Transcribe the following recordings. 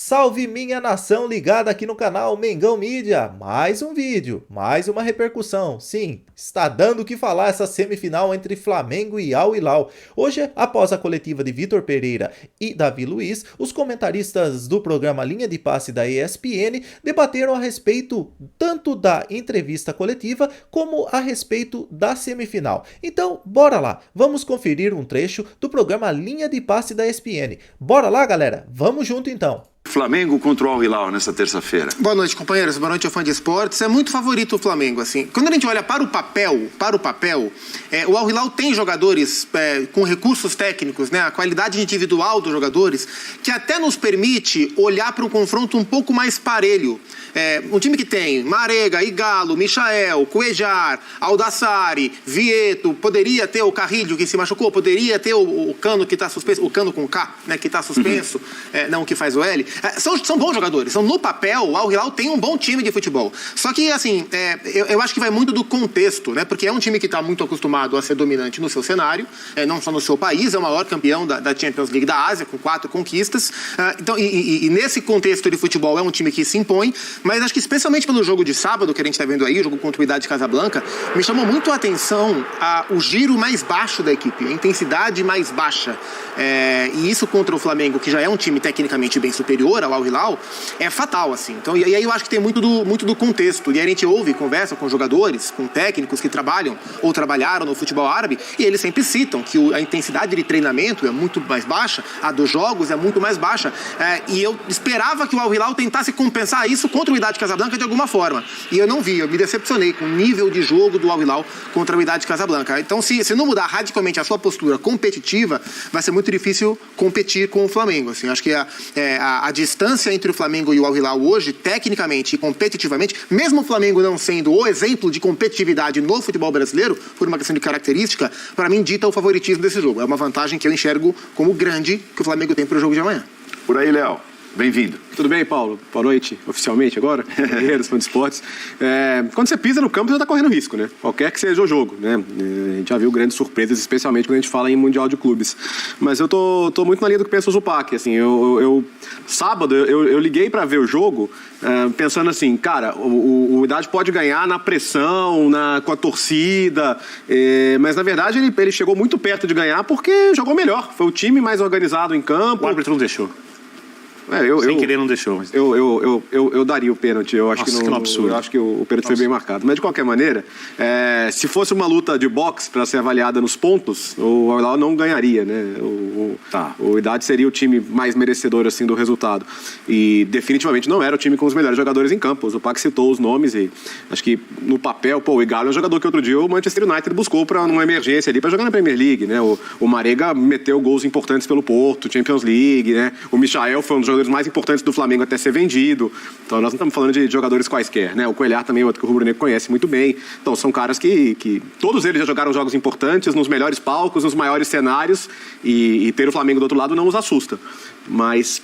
Salve minha nação ligada aqui no canal Mengão Mídia, mais um vídeo, mais uma repercussão, sim, está dando o que falar essa semifinal entre Flamengo e Al Hilal. Hoje, após a coletiva de Vitor Pereira e Davi Luiz, os comentaristas do programa Linha de Passe da ESPN debateram a respeito tanto da entrevista coletiva como a respeito da semifinal. Então, bora lá, vamos conferir um trecho do programa Linha de Passe da ESPN. Bora lá, galera, vamos junto então. Flamengo contra o Al Hilal nessa terça-feira. Boa noite, companheiros. Boa noite, fã de esportes. É muito favorito o Flamengo, assim. Quando a gente olha para o papel, o Al Hilal tem jogadores com recursos técnicos, né? A qualidade individual dos jogadores, que até nos permite olhar para um confronto um pouco mais parelho. Um time que tem Marega, Igalo, Michael, Cuejar, Aldassari, Vieto, poderia ter o Carrilho que se machucou, poderia ter o Cano que está suspenso, o Cano com K, né, que está suspenso, não o que faz o L. São bons jogadores. Então, no papel, o Al Hilal tem um bom time de futebol. Só que, assim, eu acho que vai muito do contexto, né? Porque é um time que está muito acostumado a ser dominante no seu cenário, não só no seu país, é o maior campeão da Champions League da Ásia, com 4 conquistas. Então, e nesse contexto de futebol, é um time que se impõe, mas acho que especialmente pelo jogo de sábado, que a gente está vendo aí, o jogo contra o Wydad Casablanca, me chamou muito a atenção o giro mais baixo da equipe, a intensidade mais baixa. E isso contra o Flamengo, que já é um time tecnicamente bem superior ao Al Hilal, é fatal, assim. Então, e aí eu acho que tem muito do contexto. E aí a gente ouve, conversa com jogadores, com técnicos que trabalham ou trabalharam no futebol árabe, e eles sempre citam que a intensidade de treinamento é muito mais baixa, a dos jogos é muito mais baixa. E eu esperava que o Al Hilal tentasse compensar isso contra o Wydad Casablanca de alguma forma. E eu não vi, eu me decepcionei com o nível de jogo do Al Hilal contra o Wydad Casablanca. Então, se não mudar radicalmente a sua postura competitiva, vai ser muito difícil competir com o Flamengo. Assim, acho que a distância entre o Flamengo e o Al Hilal hoje, tecnicamente e competitivamente, mesmo o Flamengo não sendo o exemplo de competitividade no futebol brasileiro, por uma questão de característica, para mim dita o favoritismo desse jogo. É uma vantagem que eu enxergo como grande que o Flamengo tem para o jogo de amanhã. Por aí, Léo. Bem-vindo. Tudo bem, Paulo? Boa noite, oficialmente agora, companheiros, fã de esportes. Quando você pisa no campo, você está correndo risco, né? Qualquer que seja o jogo, né? A gente já viu grandes surpresas, especialmente quando a gente fala em Mundial de Clubes. Mas eu tô muito na linha do que pensa o Zupac, assim, sábado eu liguei para ver o jogo, pensando assim, cara, o Wydad pode ganhar na pressão, com a torcida, mas na verdade ele chegou muito perto de ganhar porque jogou melhor, foi o time mais organizado em campo. O árbitro não deixou. Sem querer não deixou. Mas... Eu daria o pênalti. Eu acho que absurdo. Eu acho que o pênalti foi bem marcado. Mas de qualquer maneira, se fosse uma luta de boxe para ser avaliada nos pontos, o Al Hilal não ganharia, né? O Wydad seria o time mais merecedor assim do resultado. E definitivamente não era o time com os melhores jogadores em campo. O Zupac citou os nomes e acho que no papel, o Igalo é um jogador que outro dia o Manchester United buscou para uma emergência ali para jogar na Premier League, né? O Marega meteu gols importantes pelo Porto, Champions League, né? O Michael foi um dos jogadores mais importantes do Flamengo até ser vendido. Então nós não estamos falando de jogadores quaisquer, né? O Cuellar também é outro que o Rubro Negro conhece muito bem. Então são caras que todos eles já jogaram jogos importantes, nos melhores palcos, nos maiores cenários, e ter o Flamengo do outro lado não os assusta. Mas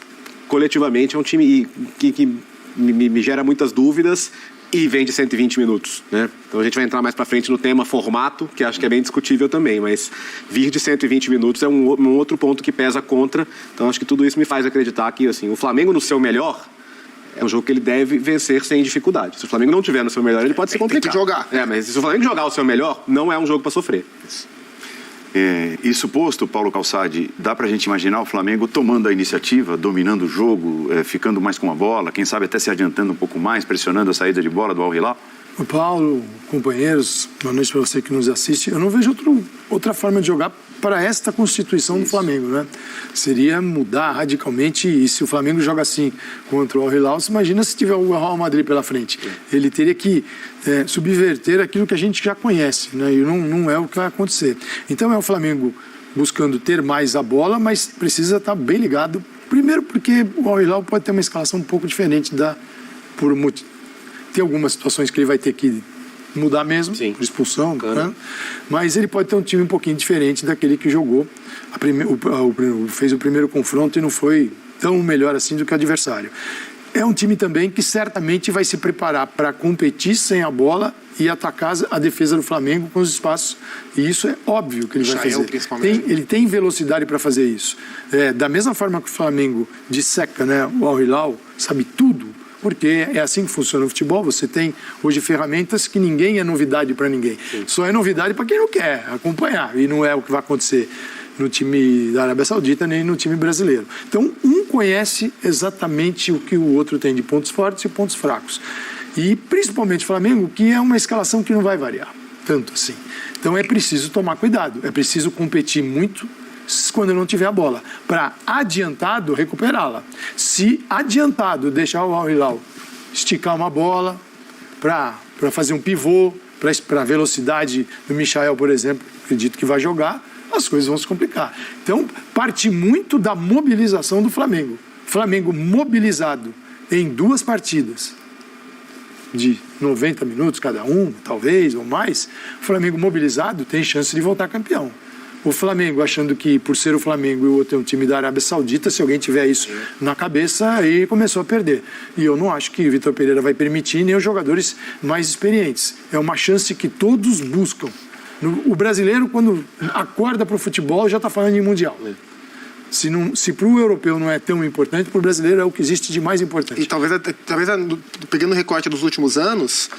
coletivamente é um time que me gera muitas dúvidas e vem de 120 minutos, né? Então a gente vai entrar mais pra frente no tema formato, que acho que é bem discutível também, mas vir de 120 minutos é um outro ponto que pesa contra. Então acho que tudo isso me faz acreditar que, assim, o Flamengo no seu melhor é um jogo que ele deve vencer sem dificuldade. Se o Flamengo não tiver no seu melhor, ele pode se complicar. Tem que jogar. Mas se o Flamengo jogar o seu melhor, não é um jogo pra sofrer. Isso posto, Paulo Calçade, dá pra gente imaginar o Flamengo tomando a iniciativa, dominando o jogo, ficando mais com a bola, quem sabe até se adiantando um pouco mais, pressionando a saída de bola do Al Hilal? O Paulo, companheiros, boa noite para você que nos assiste. Eu não vejo outra forma de jogar para esta constituição do Flamengo, né? Seria mudar radicalmente, e se o Flamengo joga assim contra o Al Hilal, você imagina se tiver o Real Madrid pela frente. Ele teria que subverter aquilo que a gente já conhece, né? E não é o que vai acontecer. Então é o Flamengo buscando ter mais a bola, mas precisa estar bem ligado. Primeiro porque o Al Hilal pode ter uma escalação um pouco diferente tem algumas situações que ele vai ter que mudar mesmo, por expulsão, né? Mas ele pode ter um time um pouquinho diferente daquele que jogou, fez o primeiro confronto e não foi tão melhor assim do que o adversário. é um time também que certamente vai se preparar para competir sem a bola e atacar a defesa do Flamengo com os espaços. E isso é óbvio que ele vai fazer. Ele tem velocidade para fazer isso. Da mesma forma que o Flamengo disseca, né, o Al Hilal, sabe tudo, porque é assim que funciona o futebol. Você tem hoje ferramentas que ninguém é novidade para ninguém. Sim. Só é novidade para quem não quer acompanhar. E não é o que vai acontecer no time da Arábia Saudita nem no time brasileiro. Então, um conhece exatamente o que o outro tem de pontos fortes e pontos fracos. E principalmente o Flamengo, que é uma escalação que não vai variar tanto assim. Então é preciso tomar cuidado, é preciso competir muito quando não tiver a bola, para adiantado recuperá-la. Se adiantado deixar o Al Hilal esticar uma bola para fazer um pivô, para a velocidade do Michael, por exemplo, acredito que vai jogar, as coisas vão se complicar. Então, parte muito da mobilização do Flamengo. Flamengo mobilizado em 2 partidas, de 90 minutos cada um, talvez, ou mais, o Flamengo mobilizado tem chance de voltar campeão. O Flamengo achando que, por ser o Flamengo e o outro é um time da Arábia Saudita, se alguém tiver isso na cabeça, aí começou a perder. E eu não acho que o Vitor Pereira vai permitir, nem os jogadores mais experientes. É uma chance que todos buscam. O brasileiro, quando acorda para o futebol, já está falando em Mundial. Se para o europeu não é tão importante, para o brasileiro é o que existe de mais importante. E talvez pegando o recorte dos últimos anos,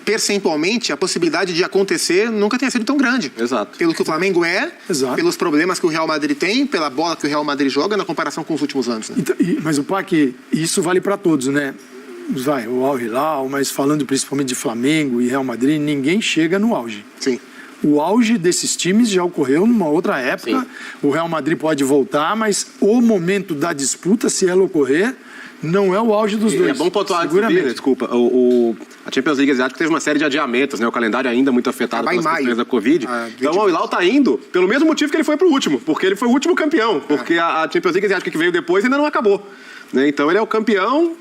percentualmente, a possibilidade de acontecer nunca tenha sido tão grande. Exato. Pelo que o Flamengo é, exato, pelos problemas que o Real Madrid tem, pela bola que o Real Madrid joga, na comparação com os últimos anos. Né? Mas o Pac, isso vale para todos, né? O Al Hilal, mas falando principalmente de Flamengo e Real Madrid, ninguém chega no auge. Sim. O auge desses times já ocorreu numa outra época. Sim. O Real Madrid pode voltar, mas o momento da disputa, se ela ocorrer, não é o auge dos dois. É bom pontuar, desculpa, a Champions League Asiática teve uma série de adiamentos, né? O calendário ainda muito afetado pelas questões da Covid. Então o Al Hilal tá indo pelo mesmo motivo que ele foi pro último, porque ele foi o último campeão, porque a Champions League Asiática que veio depois ainda não acabou. Né? Então ele é o campeão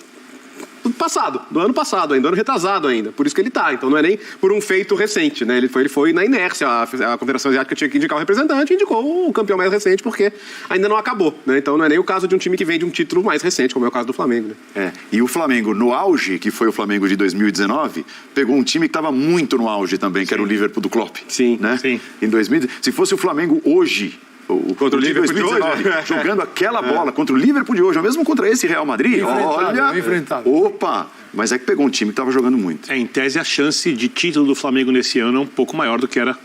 do ano passado ainda, do ano retrasado ainda. Por isso que ele tá. Então não é nem por um feito recente, né? Ele foi na inércia. A Confederação Asiática tinha que indicar o representante e indicou o campeão mais recente porque ainda não acabou, né? Então não é nem o caso de um time que vem de um título mais recente, como é o caso do Flamengo, né? E o Flamengo, no auge, que foi o Flamengo de 2019, pegou um time que estava muito no auge também, que era o Liverpool do Klopp. Sim, né? Sim. Em 2000, se fosse o Flamengo hoje, contra o Liverpool de 2019, jogando aquela bola contra o Liverpool de hoje, ou mesmo contra esse Real Madrid, opa, mas é que pegou um time que estava jogando muito. Em tese, a chance de título do Flamengo nesse ano é um pouco maior do que era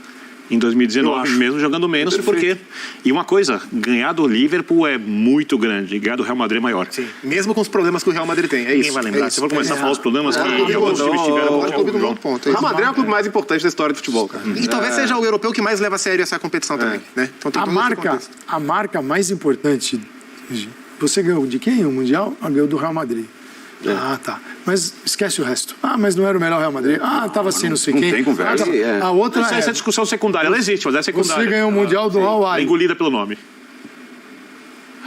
em 2019, mesmo jogando menos, porque... E uma coisa, ganhar do Liverpool é muito grande, ganhar do Real Madrid é maior. Sim, mesmo com os problemas que o Real Madrid tem, Ninguém vai lembrar. Se eu for começar a falar os problemas que os times tiveram... O Real Madrid é o clube mais importante da história do futebol, cara. E talvez seja o europeu que mais leva a sério essa competição também, né? Então, tem a marca mais importante... Você ganhou de quem o Mundial? Ganhou do Real Madrid. Ah, tá. Mas esquece o resto. Mas não era o melhor Real Madrid. Tava assim, não sei quem. Não tem conversa. A outra essa discussão secundária, ela existe, mas é secundária. Você ganhou o Mundial do Al Ahly. Engolida pelo nome.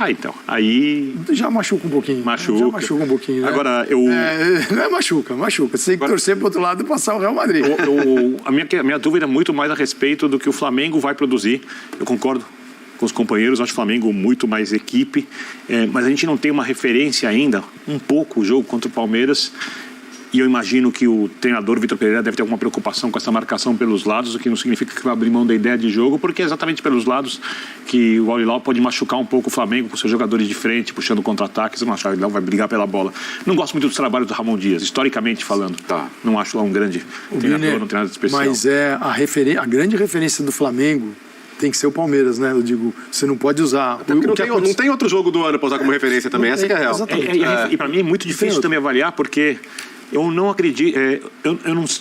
Então. Aí... Já machuca um pouquinho. Já machuca um pouquinho, né? Agora, eu... Não é machuca. Você tem que torcer pro outro lado e passar o Real Madrid. A minha dúvida é muito mais a respeito do que o Flamengo vai produzir. Eu concordo com os companheiros, acho o Flamengo muito mais equipe, mas a gente não tem uma referência ainda, um pouco o jogo contra o Palmeiras, e eu imagino que o treinador Vitor Pereira deve ter alguma preocupação com essa marcação pelos lados, o que não significa que vai abrir mão da ideia de jogo, porque é exatamente pelos lados que o Al Hilal pode machucar um pouco o Flamengo com seus jogadores de frente, puxando contra-ataques. Eu não acho que o Al Hilal vai brigar pela bola. Não gosto muito do trabalho do Ramon Dias, historicamente falando. Não acho lá um grande treinador, um treinador especial. Mas a grande referência do Flamengo tem que ser o Palmeiras, né? Eu digo, você não pode usar... Não tem outro jogo do ano para usar como referência também, essa que é a real. E para mim é muito difícil também avaliar, porque eu não acredito...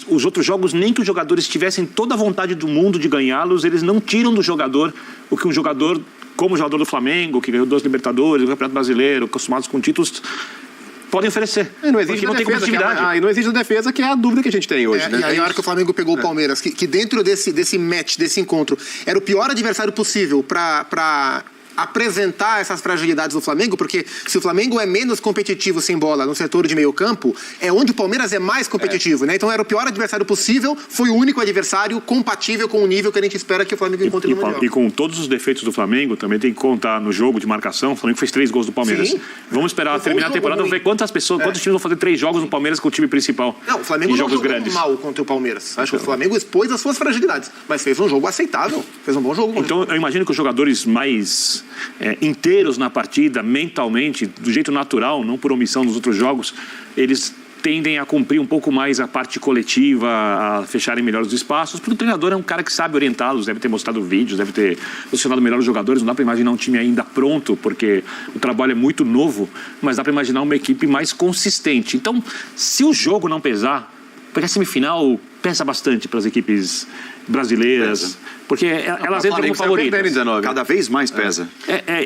os outros jogos, nem que os jogadores tivessem toda a vontade do mundo de ganhá-los, eles não tiram do jogador o que um jogador, como o jogador do Flamengo, que ganhou 2 Libertadores, o Campeonato Brasileiro, acostumados com títulos... podem oferecer. Não existe não tem competitividade. E não existe a defesa, que é a dúvida que a gente tem hoje. Né? E aí, a hora que o Flamengo pegou o Palmeiras, que dentro desse match, desse encontro, era o pior adversário possível para apresentar essas fragilidades do Flamengo, porque se o Flamengo é menos competitivo sem bola no setor de meio campo, é onde o Palmeiras é mais competitivo, né? Então era o pior adversário possível, foi o único adversário compatível com o nível que a gente espera que o Flamengo encontre no Mundial. E com todos os defeitos do Flamengo, também tem que contar no jogo de marcação, o Flamengo fez 3 gols do Palmeiras. Sim. Vamos esperar terminar a temporada, vamos ver quantos times vão fazer 3 jogos no Palmeiras com o time principal. Não, o Flamengo em não jogos jogou grandes. mal contra o Palmeiras. Acho que o Flamengo expôs as suas fragilidades, mas fez um jogo aceitável, fez um bom jogo. Então, eu imagino que os jogadores mais inteiros na partida, mentalmente, do jeito natural, não por omissão nos outros jogos, eles tendem a cumprir um pouco mais a parte coletiva, a fecharem melhor os espaços, porque o treinador é um cara que sabe orientá-los, deve ter mostrado vídeos, deve ter posicionado melhor os jogadores, não dá para imaginar um time ainda pronto, porque o trabalho é muito novo, mas dá para imaginar uma equipe mais consistente. Então, se o jogo não pesar, porque a semifinal pesa bastante para as equipes brasileiras, porque elas entram como favoritas. Cada vez mais pesa.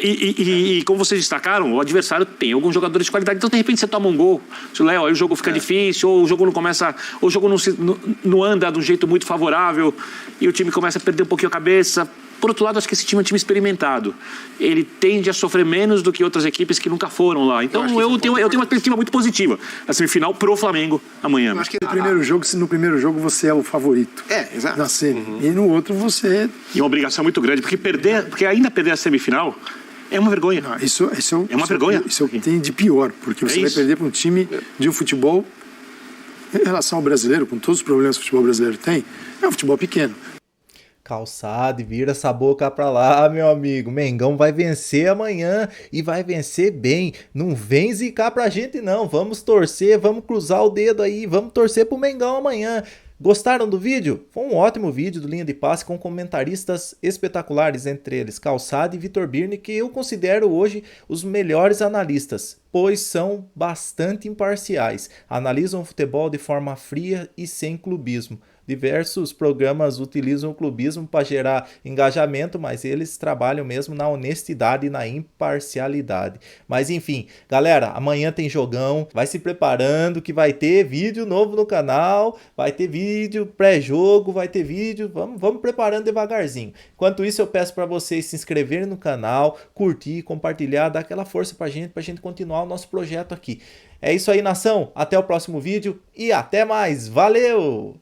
E como vocês destacaram, o adversário tem alguns jogadores de qualidade, então de repente você toma um gol, Léo, aí o jogo fica difícil, ou o jogo não começa, ou o jogo não anda de um jeito muito favorável, e o time começa a perder um pouquinho a cabeça. Por outro lado, acho que esse time é um time experimentado. Ele tende a sofrer menos do que outras equipes que nunca foram lá. Então eu tenho uma perspectiva muito positiva na semifinal pro Flamengo amanhã. Eu acho que no primeiro jogo você é o favorito. Exato. Na semi. E no outro você... E uma obrigação muito grande, porque ainda perder a semifinal é uma vergonha. Não, isso é uma vergonha. Isso é o que tem de pior, porque você vai perder para um time de um futebol, em relação ao brasileiro, com todos os problemas que o futebol brasileiro tem, é um futebol pequeno. Calçade, vira essa boca pra lá, meu amigo. Mengão vai vencer amanhã e vai vencer bem. Não vem zicar pra gente não. Vamos torcer, vamos cruzar o dedo aí, vamos torcer pro Mengão amanhã. Gostaram do vídeo? Foi um ótimo vídeo do Linha de Passe com comentaristas espetaculares, entre eles Calçade e Vitor Birne, que eu considero hoje os melhores analistas, pois são bastante imparciais. Analisam o futebol de forma fria e sem clubismo. Diversos programas utilizam o clubismo para gerar engajamento, mas eles trabalham mesmo na honestidade e na imparcialidade. Mas enfim, galera, amanhã tem jogão, vai se preparando que vai ter vídeo novo no canal, vai ter vídeo pré-jogo, vai ter vídeo, vamos preparando devagarzinho. Enquanto isso, eu peço para vocês se inscreverem no canal, curtir, compartilhar, dar aquela força pra gente continuar o nosso projeto aqui. É isso aí, nação, até o próximo vídeo e até mais, valeu!